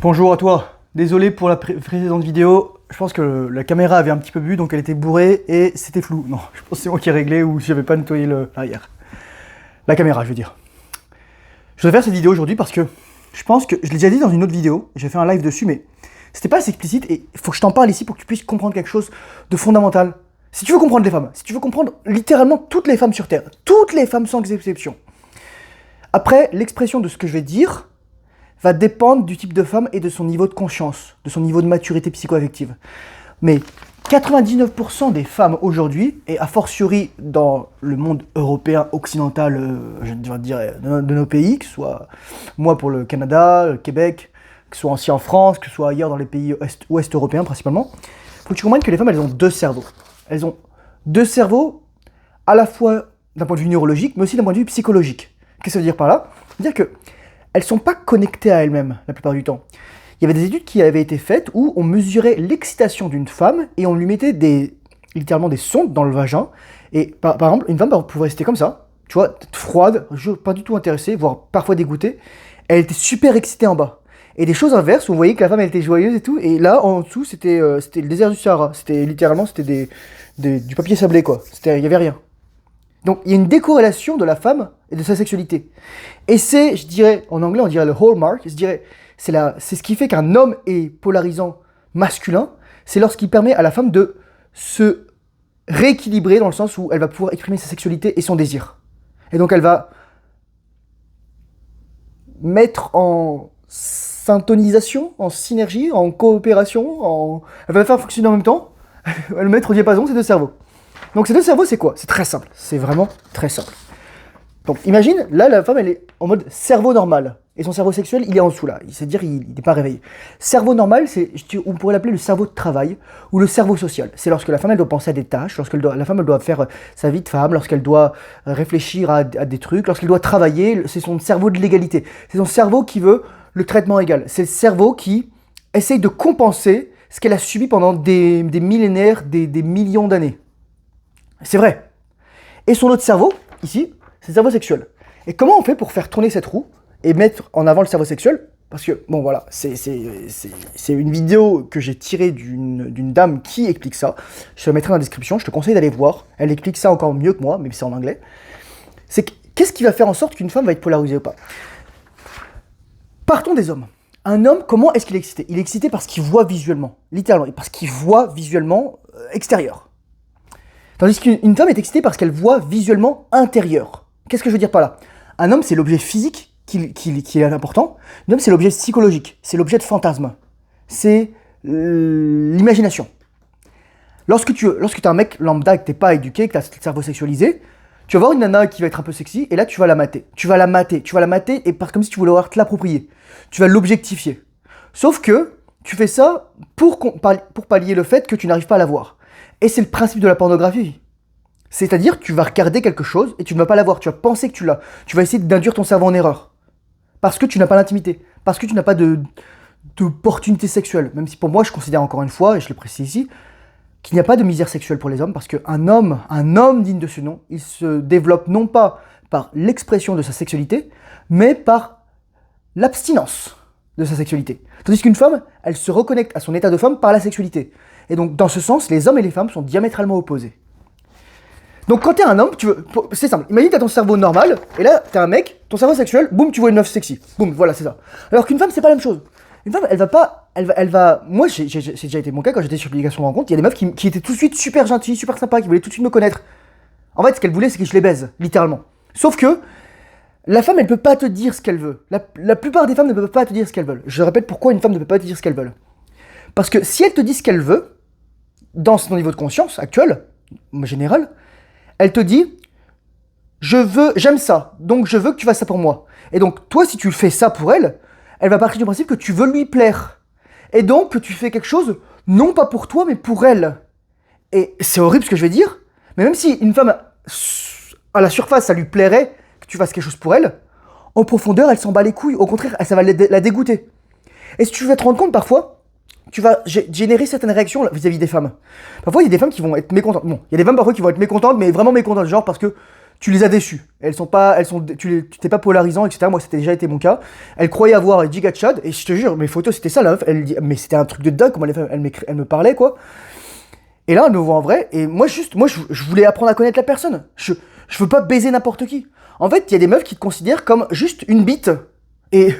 Bonjour à toi, désolé pour la précédente vidéo, je pense que la caméra avait un petit peu bu donc elle était bourrée et c'était flou. Non, je pense que c'est moi qui ai réglé ou j'avais pas nettoyé l'arrière. La caméra je veux dire. Je vais faire cette vidéo aujourd'hui parce que je pense que, je l'ai déjà dit dans une autre vidéo, j'ai fait un live dessus mais c'était pas assez explicite et il faut que je t'en parle ici pour que tu puisses comprendre quelque chose de fondamental. Si tu veux comprendre les femmes, si tu veux comprendre littéralement toutes les femmes sur Terre, toutes les femmes sans exception. Après, l'expression de ce que je vais dire va dépendre du type de femme et de son niveau de conscience, de son niveau de maturité psycho-affective. Mais 99% des femmes aujourd'hui, et a fortiori dans le monde européen, occidental, je dirais, de nos pays, que ce soit moi pour le Canada, le Québec, que ce soit aussi en France, que ce soit ailleurs dans les pays ouest européens principalement, il faut que tu comprennes que les femmes, elles ont deux cerveaux. Elles ont deux cerveaux à la fois d'un point de vue neurologique, mais aussi d'un point de vue psychologique. Qu'est-ce que ça veut dire par là? C'est-à-dire que elles sont pas connectées à elles-mêmes la plupart du temps. Il y avait des études qui avaient été faites où on mesurait l'excitation d'une femme et on lui mettait littéralement des sondes dans le vagin. Et par exemple, une femme pouvait rester comme ça, tu vois, froide, pas du tout intéressée, voire parfois dégoûtée. Elle était super excitée en bas. Et des choses inverses, où on voyait que la femme elle était joyeuse et tout, et là en dessous c'était le désert du Sahara. C'était littéralement du papier sablé quoi. Il y avait rien. Donc il y a une décorrélation de la femme et de sa sexualité. Et c'est, je dirais, en anglais on dirait le hallmark, je dirais, c'est ce qui fait qu'un homme est polarisant masculin, c'est lorsqu'il permet à la femme de se rééquilibrer dans le sens où elle va pouvoir exprimer sa sexualité et son désir. Et donc elle va mettre en syntonisation, en synergie, en coopération, elle va faire fonctionner en même temps, elle va mettre au diapason ces deux cerveaux. Donc ces deux cerveaux, c'est quoi? C'est très simple, c'est vraiment très simple. Donc imagine, là la femme elle est en mode cerveau normal, et son cerveau sexuel il est en dessous là, c'est-à-dire il n'est pas réveillé. Cerveau normal, on pourrait l'appeler le cerveau de travail, ou le cerveau social. C'est lorsque la femme elle doit penser à des tâches, la femme elle doit faire sa vie de femme, lorsqu'elle doit réfléchir à des trucs, lorsqu'elle doit travailler, c'est son cerveau de l'égalité. C'est son cerveau qui veut le traitement égal. C'est le cerveau qui essaye de compenser ce qu'elle a subi pendant des millénaires, des millions d'années. C'est vrai. Et son autre cerveau, ici, c'est le cerveau sexuel. Et comment on fait pour faire tourner cette roue et mettre en avant le cerveau sexuel? Parce que, bon voilà, c'est une vidéo que j'ai tirée d'une dame qui explique ça. Je te la mettrai dans la description, je te conseille d'aller voir. Elle explique ça encore mieux que moi, mais c'est en anglais. C'est qu'est-ce qui va faire en sorte qu'une femme va être polarisée ou pas? Partons des hommes. Un homme, comment est-ce qu'il est excité? Il est excité parce qu'il voit visuellement, littéralement, parce qu'il voit visuellement extérieur. Tandis qu'une femme est excitée parce qu'elle voit visuellement intérieur. Qu'est-ce que je veux dire par là? Un homme, c'est l'objet physique qui est important. Un homme, c'est l'objet psychologique. C'est l'objet de fantasme. C'est l'imagination. Lorsque tu es un mec lambda, que t'es pas éduqué, que tu as le cerveau sexualisé, tu vas voir une nana qui va être un peu sexy, et là, tu vas la mater. Tu vas la mater, et comme si tu voulais te l'approprier. Tu vas l'objectifier. Sauf que tu fais ça pour pallier le fait que tu n'arrives pas à la voir. Et c'est le principe de la pornographie. C'est-à-dire que tu vas regarder quelque chose et tu ne vas pas la voir. Tu vas penser que tu l'as. Tu vas essayer d'induire ton cerveau en erreur. Parce que tu n'as pas l'intimité. Parce que tu n'as pas d'opportunité sexuelle. Même si pour moi, je considère encore une fois, et je le précise ici, qu'il n'y a pas de misère sexuelle pour les hommes. Parce qu'un homme digne de ce nom, il se développe non pas par l'expression de sa sexualité, mais par l'abstinence de sa sexualité. Tandis qu'une femme, elle se reconnecte à son état de femme par la sexualité. Et donc, dans ce sens, les hommes et les femmes sont diamétralement opposés. Donc, quand t'es un homme, c'est simple. Imagine, t'as ton cerveau normal, et là, t'es un mec, ton cerveau sexuel, boum, tu vois une meuf sexy. Boum, voilà, c'est ça. Alors qu'une femme, c'est pas la même chose. Une femme, elle va. Moi, c'est déjà été mon cas quand j'étais sur l'application de rencontre. Il y a des meufs qui étaient tout de suite super gentilles, super sympas, qui voulaient tout de suite me connaître. En fait, ce qu'elle voulait, c'est que je les baise, littéralement. Sauf que la femme, elle peut pas te dire ce qu'elle veut. La plupart des femmes ne peuvent pas te dire ce qu'elles veulent. Je répète pourquoi une femme ne peut pas te dire ce qu'elle veut. Parce que si elle te dit ce qu'elle veut, dans son niveau de conscience actuel, en général, elle te dit j'aime ça, donc je veux que tu fasses ça pour moi. Et donc, toi, si tu fais ça pour elle, elle va partir du principe que tu veux lui plaire. Et donc, que tu fais quelque chose, non pas pour toi, mais pour elle. Et c'est horrible ce que je vais dire, mais même si une femme, à la surface, ça lui plairait que tu fasses quelque chose pour elle, en profondeur, elle s'en bat les couilles. Au contraire, ça va la dégoûter. Et si tu vas te rendre compte, parfois, tu vas générer certaines réactions vis-à-vis des femmes. Parfois, il y a des femmes qui vont être mécontentes. Bon, il y a des femmes parfois qui vont être mécontentes, mais vraiment mécontentes, genre parce que tu les as déçues. Tu t'es pas polarisant, etc. Moi, c'était déjà été mon cas. Elle croyait avoir 10 giga de Chad, et je te jure, mes photos, c'était ça, la meuf. Elle dit, mais c'était un truc de dingue, comment elle me parlait, quoi. Et là, elle me voit en vrai, et je voulais apprendre à connaître la personne. Je veux pas baiser n'importe qui. En fait, il y a des meufs qui te considèrent comme juste une bite. Et,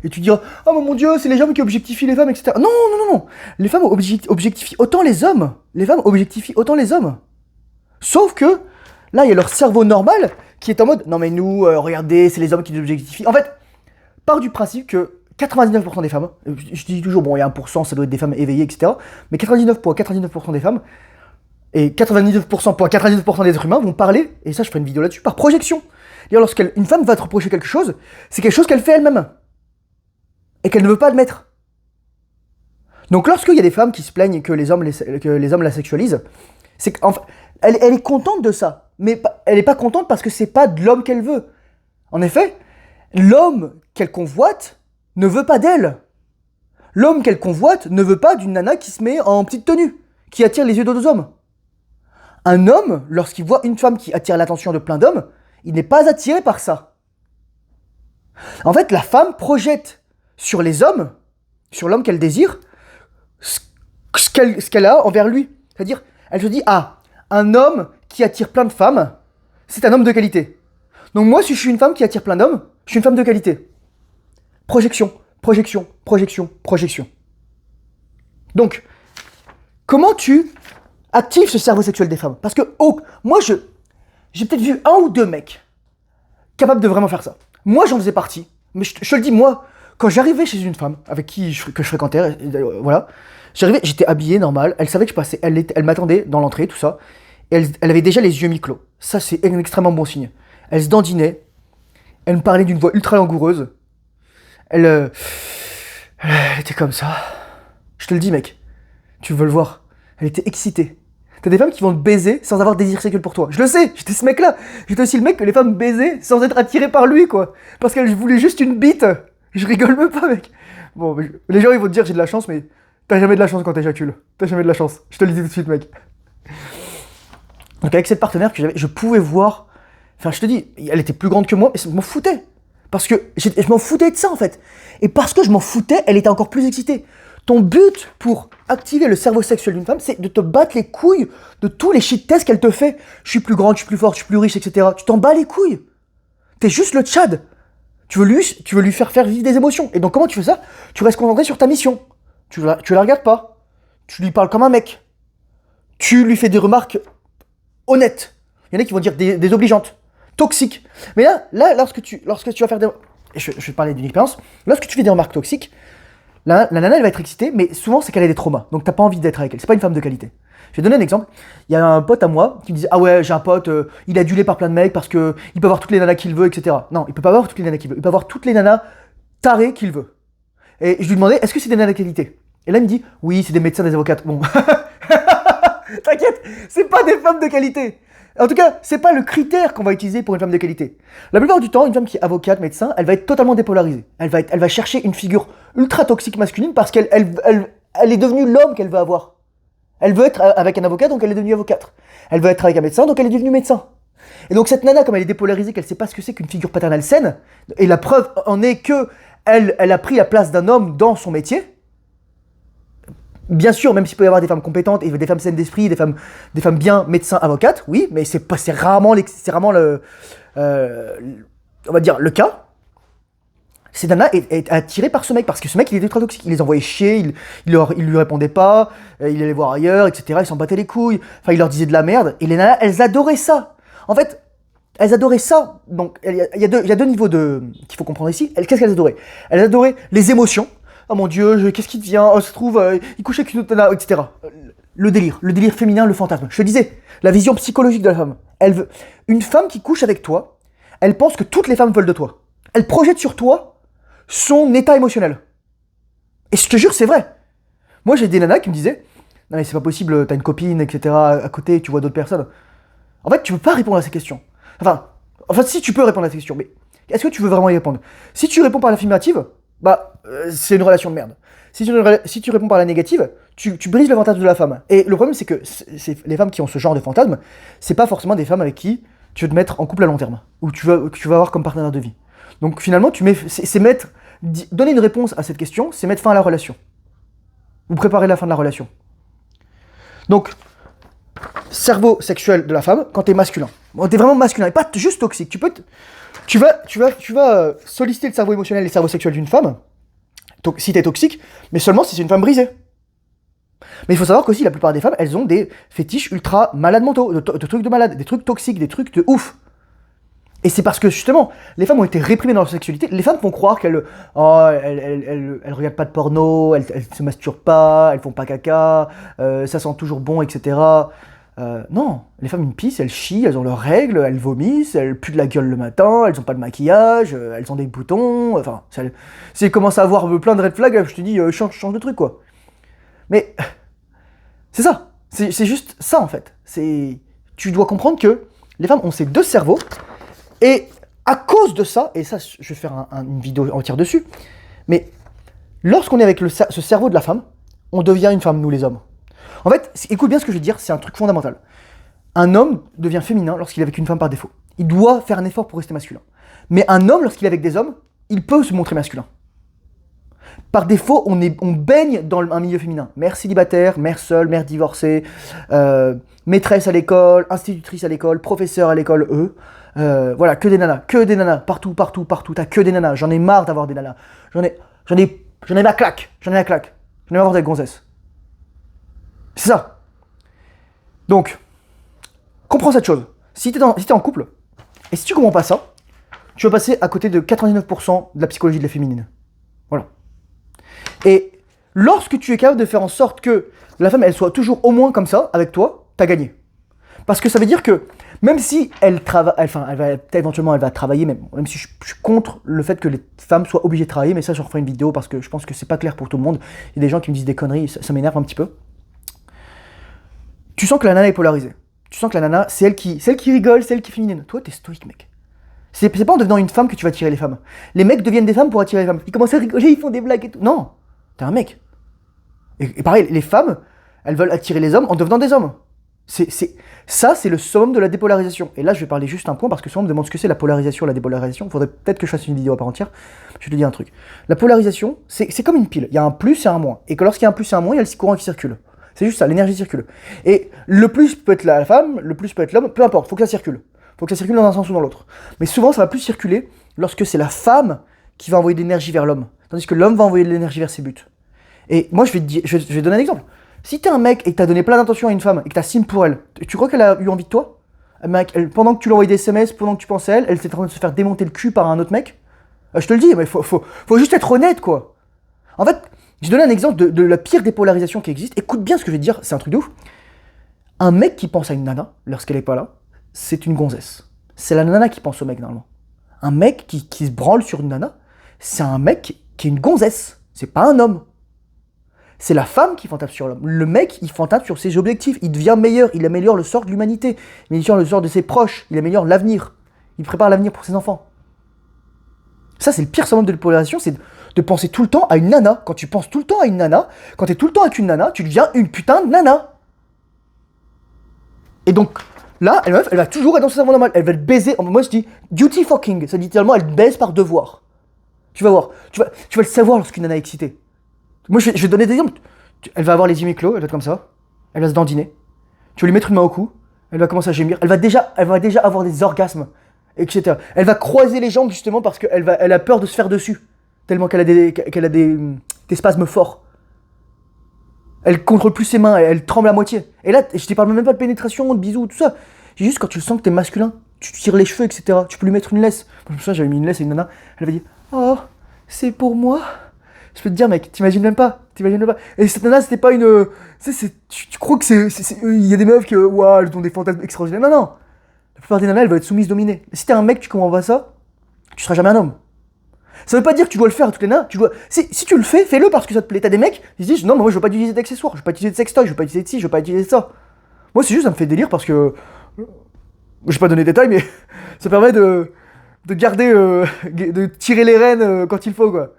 et tu diras, oh mon dieu, c'est les hommes qui objectifient les femmes, etc. Non, non, non, non. Les femmes objectifient autant les hommes. Les femmes objectifient autant les hommes. Sauf que, là, il y a leur cerveau normal qui est en mode, non mais nous, regardez, c'est les hommes qui nous objectifient. En fait, part du principe que 99% des femmes, je dis toujours, bon, il y a 1%, ça doit être des femmes éveillées, etc. Mais 99,99% des femmes, et 99,99% des êtres humains vont parler, et ça je ferai une vidéo là-dessus, par projection. D'ailleurs, lorsqu'une femme va te reprocher quelque chose, c'est quelque chose qu'elle fait elle-même. Et qu'elle ne veut pas admettre. Donc lorsqu'il y a des femmes qui se plaignent que les hommes la sexualisent, c'est qu'elle est contente de ça. Mais elle n'est pas contente parce que c'est pas de l'homme qu'elle veut. En effet, l'homme qu'elle convoite ne veut pas d'elle. L'homme qu'elle convoite ne veut pas d'une nana qui se met en petite tenue, qui attire les yeux d'autres hommes. Un homme, lorsqu'il voit une femme qui attire l'attention de plein d'hommes, il n'est pas attiré par ça. En fait, la femme projette sur les hommes, sur l'homme qu'elle désire, ce qu'elle a envers lui. C'est-à-dire, elle se dit, ah, un homme qui attire plein de femmes, c'est un homme de qualité. Donc moi, si je suis une femme qui attire plein d'hommes, je suis une femme de qualité. Projection, projection, projection, projection. Donc, comment tu actives ce cerveau sexuel des femmes? Parce que, moi, j'ai peut-être vu un ou deux mecs capables de vraiment faire ça. Moi, j'en faisais partie. Mais je te le dis, moi, quand j'arrivais chez une femme avec qui que je fréquentais, voilà, j'étais habillé normal, elle savait que je passais, elle m'attendait dans l'entrée, tout ça, et elle avait déjà les yeux mi-clos. Ça, c'est un extrêmement bon signe. Elle se dandinait, elle me parlait d'une voix ultra langoureuse, elle était comme ça. Je te le dis, mec, tu veux le voir, elle était excitée. T'as des femmes qui vont te baiser sans avoir de désir sexuel pour toi. Je le sais, j'étais ce mec-là. J'étais aussi le mec que les femmes baisaient sans être attirées par lui, quoi. Parce qu'elles voulaient juste une bite. Je rigole même pas, mec. Bon, les gens, ils vont te dire j'ai de la chance, mais t'as jamais de la chance quand t'éjacules. T'as jamais de la chance. Je te le dis tout de suite, mec. Donc avec cette partenaire que j'avais, je pouvais voir... Enfin, je te dis, elle était plus grande que moi, mais je m'en foutais. Parce que je m'en foutais de ça, en fait. Et parce que je m'en foutais, elle était encore plus excitée. Ton but pour activer le cerveau sexuel d'une femme, c'est de te battre les couilles de tous les shit tests qu'elle te fait. Je suis plus grande, je suis plus forte, je suis plus riche, etc. Tu t'en bats les couilles. T'es juste le Tchad. Tu veux lui faire vivre des émotions. Et donc comment tu fais ça? Tu restes concentré sur ta mission. Tu la regardes pas. Tu lui parles comme un mec. Tu lui fais des remarques honnêtes. Il y en a qui vont dire désobligeantes, toxiques. Mais là lorsque tu vas faire des... Je vais te parler d'une expérience. Lorsque tu fais des remarques toxiques, la nana, elle va être excitée, mais souvent, c'est qu'elle a des traumas. Donc, t'as pas envie d'être avec elle. C'est pas une femme de qualité. Je vais donner un exemple. Il y a un pote à moi qui me disait, ah ouais, j'ai un pote, il est adulé par plein de mecs parce que il peut avoir toutes les nanas qu'il veut, etc. Non, il peut pas avoir toutes les nanas qu'il veut. Il peut avoir toutes les nanas tarées qu'il veut. Et je lui demandais, est-ce que c'est des nanas de qualité? Et là, il me dit, oui, c'est des médecins, des avocats. Bon. T'inquiète, c'est pas des femmes de qualité. En tout cas, c'est pas le critère qu'on va utiliser pour une femme de qualité. La plupart du temps, une femme qui est avocate, médecin, elle va être totalement dépolarisée. Elle va chercher une figure ultra toxique masculine parce qu'elle est devenue l'homme qu'elle veut avoir. Elle veut être avec un avocat, donc elle est devenue avocate. Elle veut être avec un médecin, donc elle est devenue médecin. Et donc cette nana, comme elle est dépolarisée, qu'elle sait pas ce que c'est qu'une figure paternelle saine, et la preuve en est que elle a pris la place d'un homme dans son métier. Bien sûr, même s'il peut y avoir des femmes compétentes et des femmes saines d'esprit, des femmes bien médecins, avocates, oui, mais c'est rarement le, on va dire le cas. Cette nana est attirée par ce mec parce que ce mec il était très toxique, il les envoyait chier, il lui répondait pas, il allait voir ailleurs, etc. Il s'en battait les couilles, enfin il leur disait de la merde et les nanas elles adoraient ça. En fait, elles adoraient ça. Donc il y a deux niveaux qu'il faut comprendre ici. Qu'est-ce qu'elles adoraient? Elles adoraient les émotions. Oh mon dieu, qu'est-ce qui devient? Oh, ça se trouve, il couche avec une autre nana, etc. Le délire féminin, le fantasme. Je te disais, la vision psychologique de la femme. Une femme qui couche avec toi, elle pense que toutes les femmes veulent de toi. Elle projette sur toi son état émotionnel. Et je te jure, c'est vrai. Moi, j'ai des nanas qui me disaient, non mais c'est pas possible, t'as une copine, etc. à côté, tu vois d'autres personnes. En fait, tu peux pas répondre à ces questions. Enfin, si tu peux répondre à ces questions, mais est-ce que tu veux vraiment y répondre? Si tu réponds par l'affirmative, c'est une relation de merde. Si tu réponds par la négative, tu brises le fantasme de la femme. Et le problème, c'est que les femmes qui ont ce genre de fantasme, c'est pas forcément des femmes avec qui tu veux te mettre en couple à long terme, ou que tu vas avoir comme partenaire de vie. Donc finalement, donner une réponse à cette question, c'est mettre fin à la relation. Ou préparer la fin de la relation. Donc, cerveau sexuel de la femme, quand t'es masculin. Bon, t'es vraiment masculin, et pas juste toxique. Tu vas solliciter le cerveau émotionnel et le cerveau sexuel d'une femme, si t'es toxique, mais seulement si c'est une femme brisée. Mais il faut savoir qu'aussi, la plupart des femmes, elles ont des fétiches ultra malades mentaux, de trucs de malades, des trucs toxiques, des trucs de ouf. Et c'est parce que justement, les femmes ont été réprimées dans leur sexualité. Les femmes font croire qu'elles regardent pas de porno, elles se masturbent pas, elles font pas caca, ça sent toujours bon, etc. Non, les femmes ils pissent, elles chient, elles ont leurs règles, elles vomissent, elles puent de la gueule le matin, elles ont pas de maquillage, elles ont des boutons. Enfin, si elles commencent à avoir plein de red flags, je te dis change de truc quoi. Mais c'est ça, c'est juste ça en fait. Tu dois comprendre que les femmes ont ces deux cerveaux. Et à cause de ça, et ça, je vais faire une vidéo entière dessus, mais lorsqu'on est avec ce cerveau de la femme, on devient une femme, nous les hommes. En fait, écoute bien ce que je vais dire, c'est un truc fondamental. Un homme devient féminin lorsqu'il est avec une femme par défaut. Il doit faire un effort pour rester masculin. Mais un homme, lorsqu'il est avec des hommes, il peut se montrer masculin. Par défaut, on baigne dans un milieu féminin. Mère célibataire, mère seule, mère divorcée, maîtresse à l'école, institutrice à l'école, professeur à l'école, voilà, que des nanas, partout, t'as que des nanas, j'en ai marre d'avoir des nanas, j'en ai ma claque, j'en ai marre des gonzesses. C'est ça. Donc, comprends cette chose, si t'es en couple, et si tu comprends pas ça, tu vas passer à côté de 99% de la psychologie de la féminine. Voilà. Et lorsque tu es capable de faire en sorte que la femme, elle soit toujours au moins comme ça, avec toi, t'as gagné. Parce que ça veut dire que même si elle travaille, éventuellement elle va travailler, même si je suis contre le fait que les femmes soient obligées de travailler, mais ça je referai une vidéo parce que je pense que c'est pas clair pour tout le monde. Il y a des gens qui me disent des conneries, ça m'énerve un petit peu. Tu sens que la nana est polarisée. Tu sens que la nana, c'est elle qui rigole, c'est elle qui est féminine. Toi, t'es stoïque, mec. C'est pas en devenant une femme que tu vas attirer les femmes. Les mecs deviennent des femmes pour attirer les femmes. Ils commencent à rigoler, ils font des blagues et tout. Non, t'es un mec. Et pareil, les femmes, elles veulent attirer les hommes en devenant des hommes. Ça, c'est le summum de la dépolarisation. Et là, je vais parler juste un point parce que souvent on me demande ce que c'est la polarisation, la dépolarisation. Il faudrait peut-être que je fasse une vidéo à part entière. Je vais te dire un truc. La polarisation, c'est comme une pile. Il y a un plus et un moins. Et que lorsqu'il y a un plus et un moins, il y a le courant qui circule. C'est juste ça, l'énergie circule. Et le plus peut être la femme, le plus peut être l'homme, peu importe, faut que ça circule. Faut que ça circule dans un sens ou dans l'autre. Mais souvent, ça va plus circuler lorsque c'est la femme qui va envoyer de l'énergie vers l'homme. Tandis que l'homme va envoyer de l'énergie vers ses buts. Et moi, je vais donner un exemple. Si t'es un mec et que t'as donné plein d'intentions à une femme et que t'as sim pour elle, tu crois qu'elle a eu envie de toi? Mec, pendant que tu lui envoyais des SMS, pendant que tu pensais à elle, elle était en train de se faire démonter le cul par un autre mec? Je te le dis, mais faut juste être honnête, quoi. En fait, je vais donner un exemple de la pire dépolarisation qui existe. Écoute bien ce que je vais te dire, c'est un truc de ouf. Un mec qui pense à une nana, lorsqu'elle est pas là, c'est une gonzesse. C'est la nana qui pense au mec, normalement. Un mec qui se branle sur une nana, c'est un mec qui est une gonzesse. C'est pas un homme. C'est la femme qui fantasme sur l'homme. Le mec, il fantasme sur ses objectifs. Il devient meilleur. Il améliore le sort de l'humanité. Il améliore le sort de ses proches. Il améliore l'avenir. Il prépare l'avenir pour ses enfants. Ça, c'est le pire symptôme de la polarisation, c'est de penser tout le temps à une nana. Quand tu penses tout le temps à une nana, quand t'es tout le temps avec une nana, tu deviens une putain de nana. Et donc, là, elle va toujours être dans son cerveau normal. Elle va le baiser. Moi, je dis duty fucking. Ça dit littéralement, elle baise par devoir. Tu vas voir. Tu vas le savoir lorsqu'une nana est excitée. Moi, je vais donner des exemples. Elle va avoir les yeux mi-clos, elle va être comme ça. Elle va se dandiner. Tu vas lui mettre une main au cou. Elle va commencer à gémir. Elle va déjà avoir des orgasmes, etc. Elle va croiser les jambes justement parce qu'elle a peur de se faire dessus. Tellement qu'elle a des spasmes forts. Elle contrôle plus ses mains, elle tremble à moitié. Et là, je te parle même pas de pénétration, de bisous, tout ça. C'est juste quand tu sens que t'es masculin, tu tires les cheveux, etc. Tu peux lui mettre une laisse. Pour ça, j'avais mis une laisse à une nana. Elle va dire oh, c'est pour moi. Je peux te dire, mec, t'imagines même pas. Et cette nana, c'était pas une. Tu crois que il y a des meufs qui. Waouh, elles ont des fantasmes extraordinaires. Non. La plupart des nanas, elles veulent être soumises, dominées. Si t'es un mec, tu comprends pas ça, tu seras jamais un homme. Ça veut pas dire que tu dois le faire à toutes les nanas. Si tu le fais, fais-le parce que ça te plaît. T'as des mecs qui se disent non, mais moi je veux pas utiliser d'accessoires, je veux pas utiliser de sextoy, je veux pas utiliser de ci, je veux pas utiliser de ça. Moi, c'est juste, ça me fait délire parce que. Je vais pas donner des détails, mais ça permet de garder. De tirer les rênes quand il faut, quoi.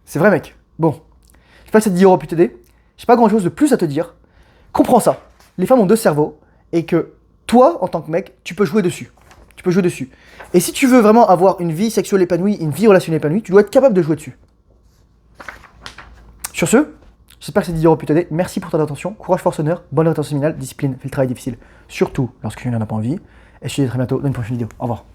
C'est vrai, mec. Bon. Je sais pas si cette vidéo aura pu t'aider. J'ai pas grand chose de plus à te dire. Comprends ça. Les femmes ont deux cerveaux et que toi, en tant que mec, tu peux jouer dessus. Tu peux jouer dessus. Et si tu veux vraiment avoir une vie sexuelle épanouie, une vie relationnelle épanouie, tu dois être capable de jouer dessus. Sur ce, j'espère que cette vidéo aura pu t'aider. Merci pour ton attention. Courage, force, honneur, bonne rétention séminale, discipline, fais le travail difficile. Surtout lorsque tu n'en as pas envie. Et je te dis à très bientôt dans une prochaine vidéo. Au revoir.